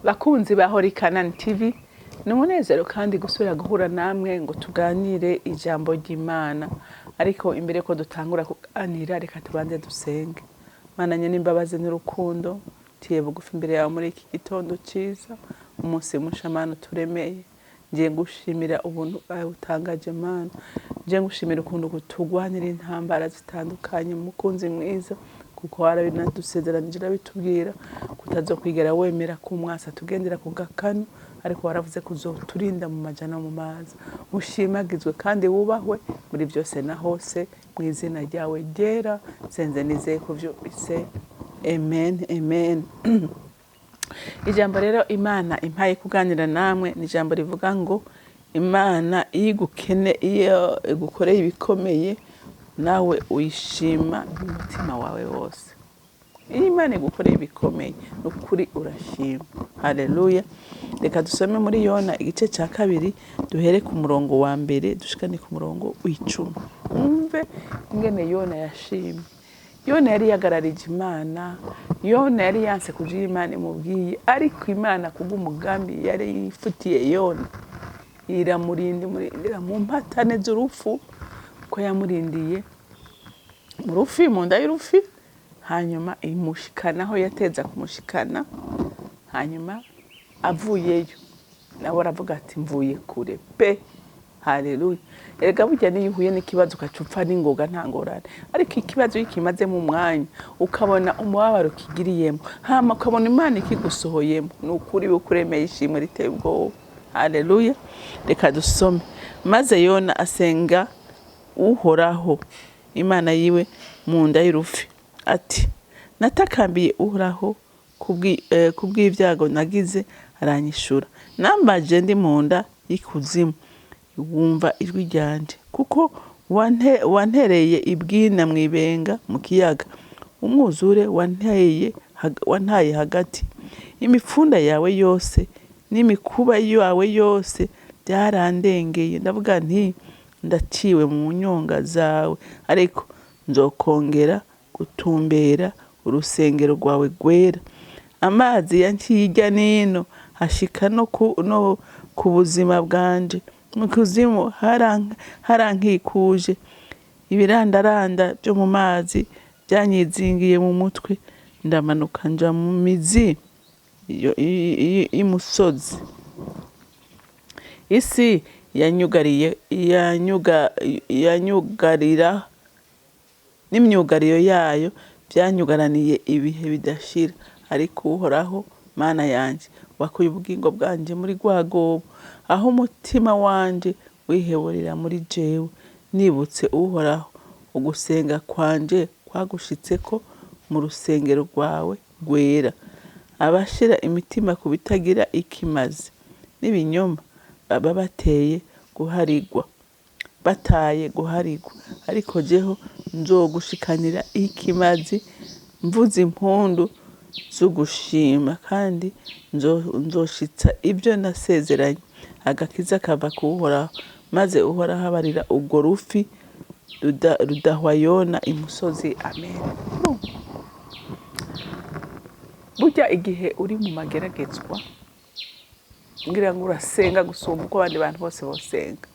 Bakunzi ba Holy Canaan TV, ni umunezero kandi gusubira guhura namwe ngo tuganire ijambo ry'Imana. Ariko imbere ko dutangura kuganira, reka tubanze dusenge. Mana nye n'imbabazi n'urukundo, tiye bugufi imbere yawe muri iki gitondo ciza, umunsi mushamana turemeye. Ngiye ngushimira ubuntu bwawe butangaje Mana. Ngiye ngushimira ukuntu kutugwanira intambara zitandukanye, mukunzi mwiza, kuko warabinadusezeranije bitubwira kutazokwigera wemera ko umwasa tugendera ku gakano, ariko waravuze kuzoturinda mu majana mu mazi. Ushimagizwe kandi wubahwe muri byose na hose, mu izina ryawe ryera senze nizeye ko byo bise. Amen, amen. Ijambo rero Imana impaye kuganira namwe ni ijambo rivuga ngo Imana iyo igukoreye ibikomeye nawe uyishima n'umutima wawe wose. Iyo Imana igukoreye ibikomeye n'ukuri urashima. Haleluya. Reka dusome muri Yona igice cya 2 duhere ku murongo wa mbere dushikane ku murongo w'10. Umve ingene Yona yashimye. Yona yari yagararije Imana, Yona yari yanse kugira Imana imubwiye, ariko Imana kubw'umugambi yari yifutiye Yona iramurindira mu mpatane z'urupfu, ko yamurindiye mu rufi, mu nda y'urufi, hanyuma imushikana aho yateza kumushikana, hanyuma avuyeyo nawe aravuga ati mvuye kure pe. Haleluya. Erega burya niyo uhuye n'ikibazo ukacupfa n'ingoga nta ngorane, ariko ikibazo yikimaze mu mwanya ukabona umubabaro kigiriyemo, hama ukabona Imana ikigusohoyemo, n'ukuri bukuremeye ishimwe riteye ubwoba. Haleluya. Reka dusome. Maze Yona asenga Uhoraho Imana yiwe mu nda y'urufi ati, natakambiye Uhoraho kubw'ibyago nagize, aranyishura. Nambaje ndi mu nda y'ikuzimu, wumva ijwi ryanje, kuko wantereye ibwina mwibenga mu kiyaga, umwuzure wantaye hagati. Imifunda yawe yose n'imikuba yawe yose byarandengeye. Ndavuga nti ndaciwe mu nyonga zawe, ariko nzokongera gutumbera urusengero rwawe rwera. Amazi yanciye hirya n'ino hashika no ku buzima bwanje, mu kuzimu harankikuje. Ibirandaranda byo mu mazi byanyizingiye mu mutwe, ndamanuka nja mu mizi y'umusozi. Isi yanyugarira n'imyugariro yayo byanyugaraniye ibihe bidashira, ariko Uhoraho Mana yanje wakuye ubugingo bwanje muri rwagobo, aho umutima wanje wiheburira muri jewe. Nibutse Uhoraho ugusenga kwanje kwagushitseko mu rusengero rwawe rwera. Abashira imitima ku bitagira ikimazi n'ibinyoma baba bataye guharigwa, ariko jeho nzogushikanira ikimazi, mvuze impundu zo gushima, kandi nzoshitsa ibyo nasezeranye. Agakiza kava ku Uhoraho, maze Uhoraho abarira ubwo rufi rudahwa Yona imusozi. Amen. Burya igihe uri mu mageragezwa, ngira ngo urasenga gusumba uko abandi bantu bose bosenga.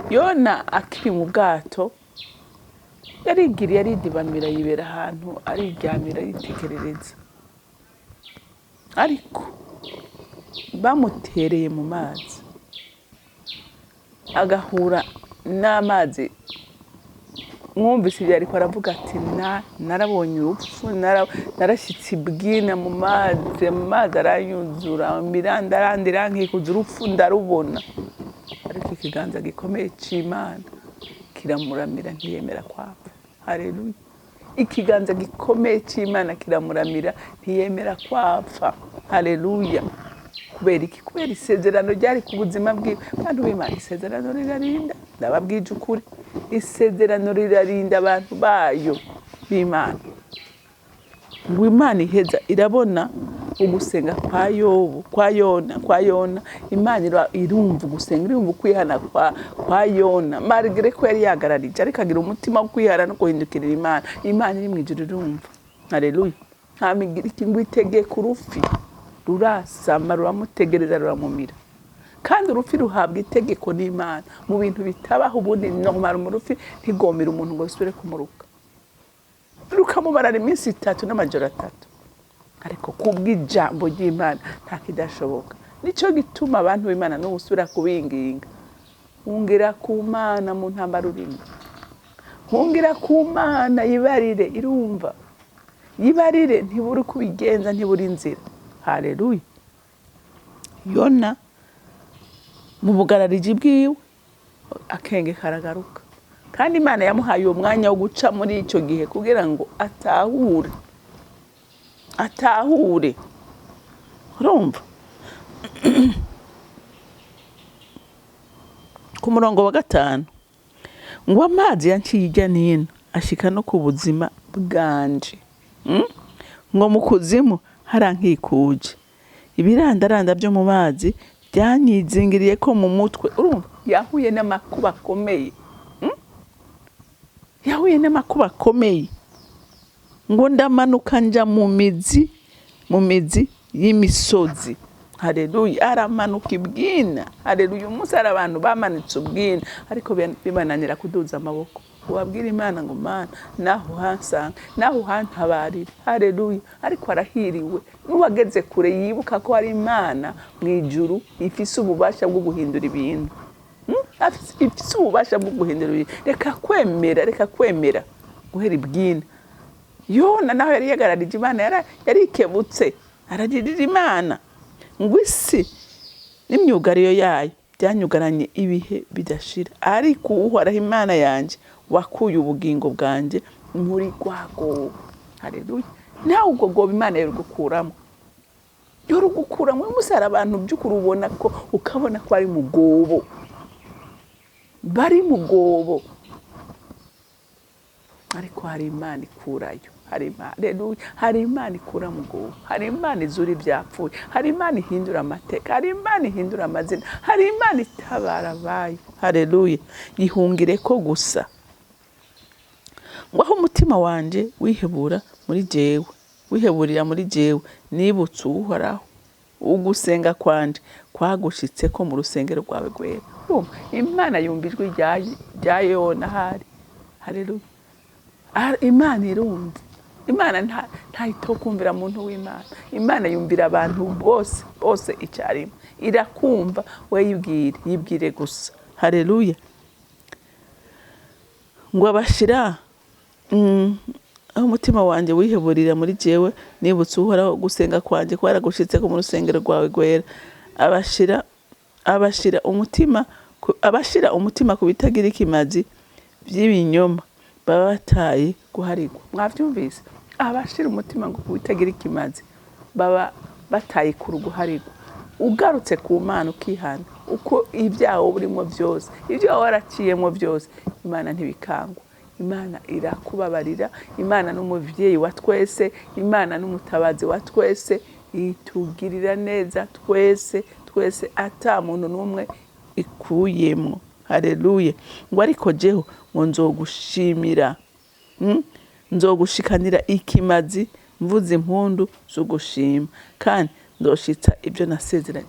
Yona akiri mu bwato yarigiriye aridibamira, yibera ahantu ariryamira yitekerereza, ariko bamutereye mu mazi agahura n'amazi. Mwumvise ibyo ariko aravuga ati narabonye urupfu, narashyitse ibwina mu mazi aranyuzura, imirandaranda irankikuza, urupfu ndarubona. Ariko ikiganza gikomeye c'Imana kiramuramira, ntiyemera kwapfa. Haleluya. Ikiganza gikomeye c'Imana kiramuramira, ntiyemera kwapfa. Haleluya. Kubera iki? Kubera isezerano ryari ku buzima bwiwe. Abantu b'Imana, isezerano rirarinda. Ndababwije ukuri, isezerano rirarinda abantu bayo b'Imana. Ngo Imana iheza irabona ugusenga kwa Yona. Imana irumva ugusenga, irumva ukwihana kwa Yona. Marigre ko yari yagararije, ariko agira umutima wo kwihana no guhindukirira Imana. Imana iri mu ijuru irumva. Haleluya. Nta migira iki ngo itegeke urufi. rurasama ruramutegereza ruramumira kandi urupfu ruhabwa itegeko n'Imana mu bintu bitabaho ubundi normal mu rupfu ntigomera umuntu ngo usubire kumuruka rukamubarara iminsi 3 n'amajoro 3 ariko kubw'ijambo ry'Imana nta kidashoboka nico gituma abantu b'Imana no gusubira kubinginga ungira ku Mana mu ntambara urimo ungira ku Mana yibarire irumva yibarire ntiburi kubigenza ntiburi inzira haleluya Yona mu bugarariji bwiwe akenge karagaruka kandi Imana yamuhaye uwo mwanya wo guca muri icyo gihe kugira ngo atahure urumva ku murongo wa 5 ngo amazi yanciye ijya nino ashika no ku buzima bwanje ngo mu kuzimu harankikuje ibirandaranda byo mu mazi byanyizingiriye ko mu mutwe urumva yahuye n'amakuba akomeye ngo ndamanuka nja mu mizi y'imisozi haleluya aramanuka ibwina haleluya umunsi ari abantu bamanitse ubwina ariko bibananira kuduza amaboko wabwira Imana ngo Mana naho hansanga naho hantabarira haleluya ariko arahiriwe n'uwageze kure yibuka ko ari Imana mu ijuru ifise ububasha bwo guhindura ibintu ifise ububasha bwo guhindura ibintu reka kwemera guhera ibwina Yona naho yari yagararije Imana yarikebutse aragirira Imana ngo isi n'imyugariyo yayo byanyugaranye ibihe bidashira ariko uhoraho Imana yanje wakuye ubugingo bwanje muri gwago haleluya nawe ubwo goba Imana yorugukuramo umusara abantu by'ukuri ubona ko ukabona ko ari mugobo bari mugobo ariko hari Imana ikurayo hari Imana ikura mugobo hari Imana izura ibyapfuye hari Imana ihindura amateka hari Imana ihindura amazina hari Imana itabara abayo haleluya yihungire ko gusa waho umutima wanje wiheburira muri jewe nibutse uhoraho ugusenga kwanje kwagushitse ko mu rusengero rwawe gwera Imana yumbijwe rya Yona hari haleluya Imana irumva Imana ntayitokumvira muntu w'Imana Imana yumvira abantu bose icyarimwe irakumva we yibwire gusa haleluya ngo abashira aho umutima wanje wiheburira muri jewe nibutse uhoraho gusenga kwanje kwaragushitse ko mu rusengero rwawe gwera abashira umutima ku bitagira ikimazi by'ibinyoma baba bataye guharigwa mwavyumvise abashira umutima ngo kubitagira ikimazi baba bataye kuruguharigwa ugarutse ku Mana ukihana uko ibyawo burimo byose ibyo waraciyemo byose Imana ntibikangwa Imana irakubabarira Imana n'umuvyeyi wa twese Imana n'umutabazi wa twese itugirira neza twese ata muntu numwe ikuyemwo haleluya ngo ariko jeho ngo nzogushikanira ikimazi mvuze impundu zo gushima kandi ndoshitsa ibyo nasezeranye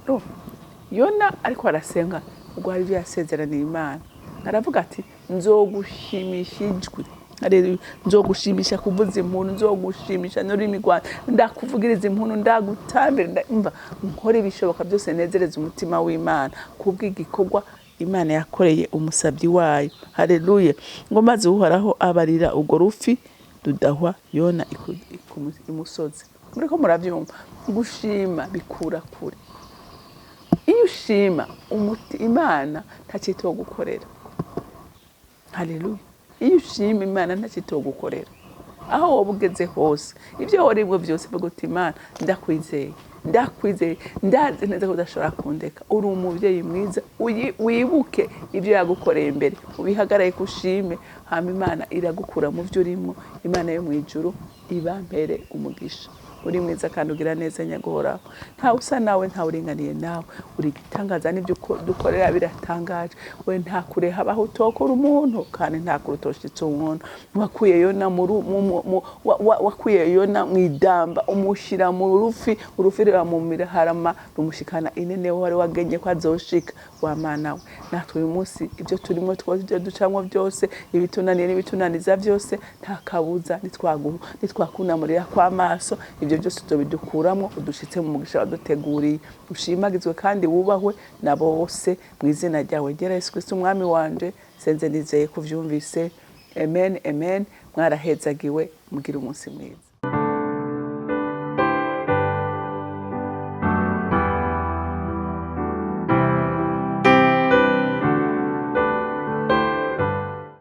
Yona ariko arasenga ubwo hari ibyo yasezeraniye Imana aravuga ati nzogushimisha ijwi haleluya nzogushimisha kuvuza impundu nzogushimisha n'ururimi rwanjye ndakuvugiriza impundu ndagutambira umva nkore ibishoboka byose nezereza umutima w'Imana kubw'igikorwa Imana yakoreye umusabyi wayo haleluya ngo maze uhoraho abarira ubwo rufi dudahwa Yona imusozi muriko muravyumva gushima bikura kure iyo ushima Imana ntacito gukorera haleluya iyo ushima Imana ntacito gukorera aho wabugeze hose ibyo waribwo byose baguti Imana ndakwizeye ndazi neza ko udashobora kundeka uri umuvyeyi mwiza wibuke ibyo yagukoreye imbere ubihagaraye kushime hama Imana iragukura mu byo urimo Imana yo mu ijuru ibampere umugisha uri mwiza kandi ugira neza nyaguhoraho, ntawe usa nawe, ntawe uringaniye nawe, uri igitangaza, n'ibyo dukorera biratangaje. We nta kure habaho utokora umuntu kandi nta kure utoshitse umuntu. Wakuye Yona wakuye Yona mw'idamba umushira mu rufi, urufi ruramumira harama rumushikana inene wari wagenye ko azoshika. Wa Mana we, natwe uyu munsi ibyo turimo twose, ibyo ducamwo byose, ibitunaniye n'ibitunaniza byose, nta kabuza nitwakunamurira kw'amaso, ibyo byose tubidukuramo udushitse mu mugisha waduteguriye. Ushimagizwe kandi wubahwe na bose mu izina ryawe ryera Yesu Kristo umwami wanje, senze nizeye kuvyumvise. Amen, amen. Mwarahezagiwe, mugira umunsi mwiza.